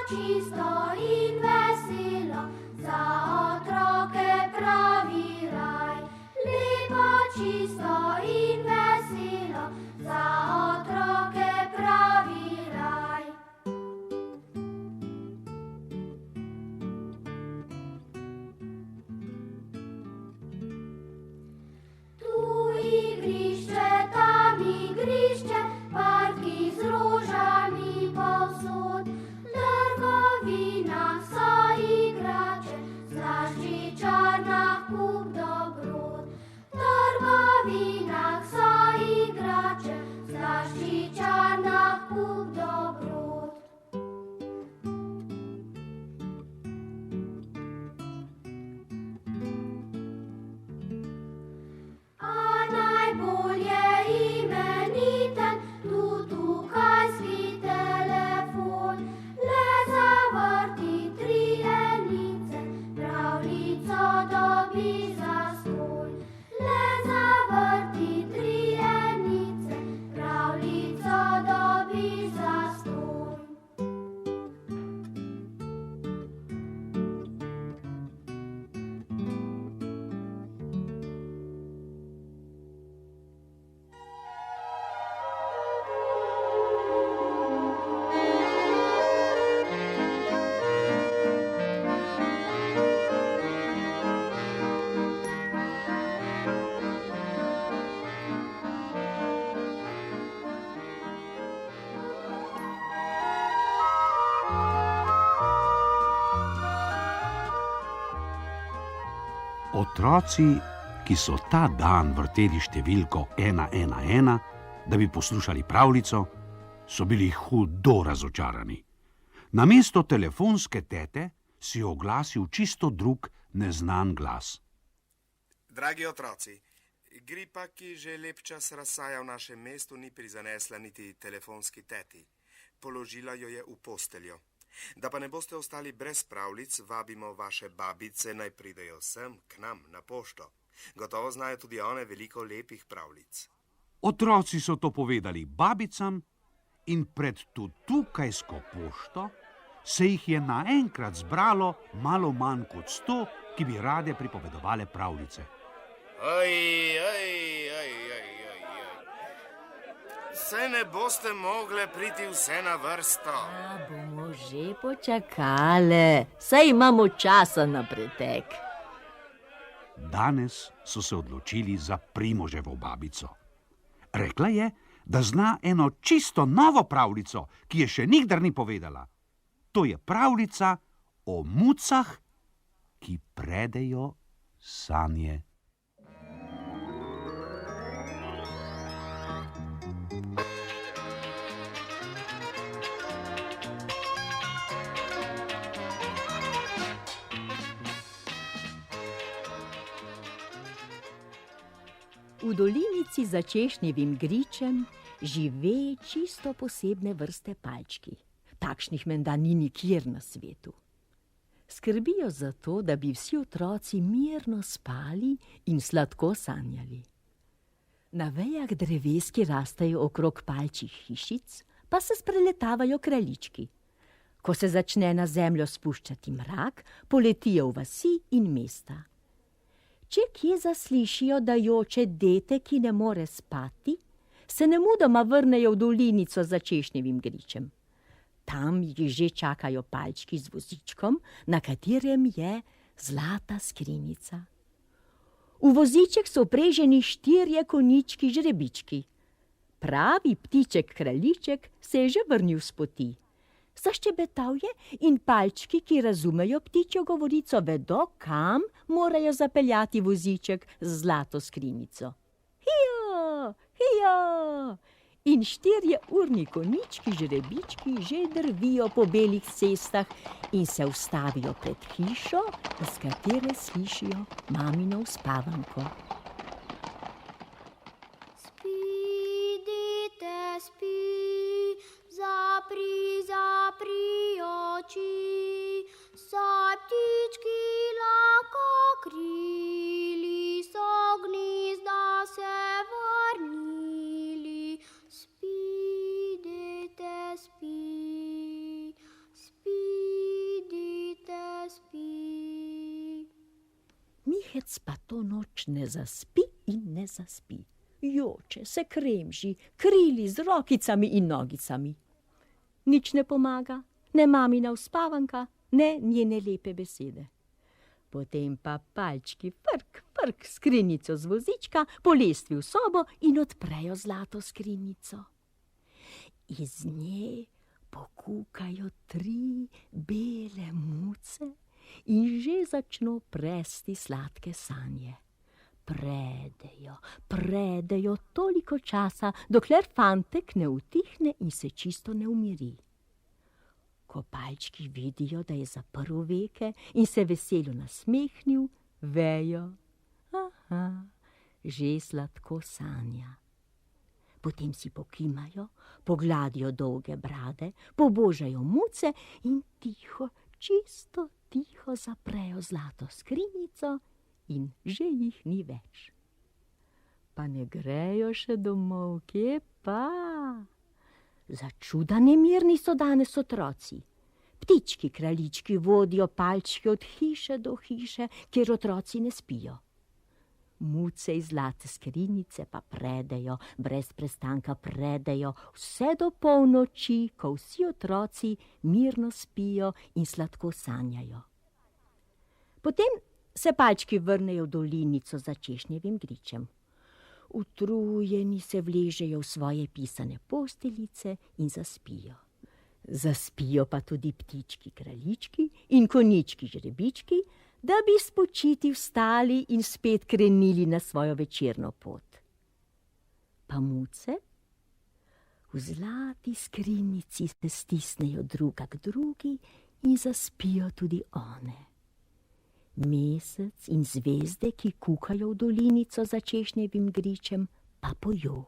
čisto in veselo, za otroke pravi raj. Lepo, čisto in veselo, za otroke pravi raj. Tu igrišče, tam igrišče, parki z rožami povsod. V trgovinah so igrače, v slaščičarnah kup dobrot. V trgovinah so igrače, v slaščičarnah kup dobrot. A najbolje imeniten, tukaj svi telefon. Le zavrti tri enice, pravljico dobi zastonj. Le zavrti tri enice, pravljico dobi zastonj. Otroci, ki so ta dan vrteli številko 111, da bi poslušali pravljico, so bili hudo razočarani. Namesto telefonske tete si oglasil čisto drug, neznan glas. Dragi otroci, gripa, ki že lep čas razsaja v našem mestu, ni prizanesla niti telefonski teti. Položila jo je v posteljo. Da pa ne boste ostali brez pravljic, vabimo vaše babice, naj pridejo sem k nam na pošto. Gotovo znajo tudi one veliko lepih pravljic. Otroci so to povedali babicam in pred tukajsko pošto se jih je naenkrat zbralo malo manj kot 100, ki bi rade pripovedovale pravljice. Saj ne boste mogle priti vse na vrsto. Bomo že počakale, saj imamo časa na pretek. Danes so se odločili za Primoževo babico. Rekla je, da zna eno čisto novo pravljico, ki je še nikdar ni povedala. To je pravljica o mucah, ki predejo sanje. V dolinici za češnjevim gričem žive čisto posebne vrste palčki. Takšnih menda ni nikjer na svetu. Skrbijo za to, da bi vsi otroci mirno spali in sladko sanjali. Na vejah dreves, ki rastejo okrog palčjih hišic, pa se spreletavajo kraljički. Ko se začne na zemljo spuščati mrak, poletijo v vasi in mesta. Če kje zaslišijo, da joče dete, ki ne more spati, se nemudoma vrnejo v dolinico za češnjevim gričem. Tam jih že čakajo palčki z vozičkom, na katerem je zlata skrinjica. V voziček so vpreženi 4 konjički žrebički. Pravi ptiček kraljiček se je že vrnil s poti. Zaščebetal je in palčki, ki razumejo ptičjo govorico, vedo, kam morajo zapeljati voziček z zlato skrinjico. Hijo, hijo! In 4 urni konjički žrebički že drvijo po belih cestah in se ustavijo pred hišo, iz katere slišijo mamino uspavanko. Spi, dete, spi, zapri oči, saj ptički lahko krili, so gnezda se vrnili. Spi, dete, spi, spi. Zajec pa to noč ne zaspi in ne zaspi. Joče, se kremži, krili z rokicami in nogicami. Nič ne pomaga, ne mamina uspavanka, ne njene lepe besede. Potem pa palčki frk, frk skrinjico z vozička, polestvi v sobo in odprejo zlato skrinjico. Iz nje pokukajo 3 bele muce in že začno presti sladke sanje. Predejo toliko časa, dokler fantek ne utihne in se čisto ne umiri. Ko palčki vidijo, da je zaprl veke in se veselo nasmehnil, vejo, aha, že sladko sanja. Potem si pokimajo, pogladijo dolge brade, pobožajo muce in tiho, čisto tiho zaprejo zlato skrinjico in že jih ni več. Pa ne grejo še domov, kje pa? Začuda nemirni so danes otroci. Ptički kraljički vodijo palčke od hiše do hiše, kjer otroci ne spijo. Muce iz zlate skrinjice pa predejo, brez prestanka predejo, vse do polnoči, ko vsi otroci mirno spijo in sladko sanjajo. Potem se palčki vrnejo v dolinico za češnjevim gričem. Utrujeni se vležejo v svoje pisane posteljice in zaspijo. Zaspijo pa tudi ptički kraljički in konjički žrebički, da bi spočiti vstali in spet krenili na svojo večerno pot. Pa muce v zlati skrinjici se stisnejo druga k drugi in zaspijo tudi one. Mesec in zvezde, ki kukajo v dolinico za češnjevim gričem, pa pojo.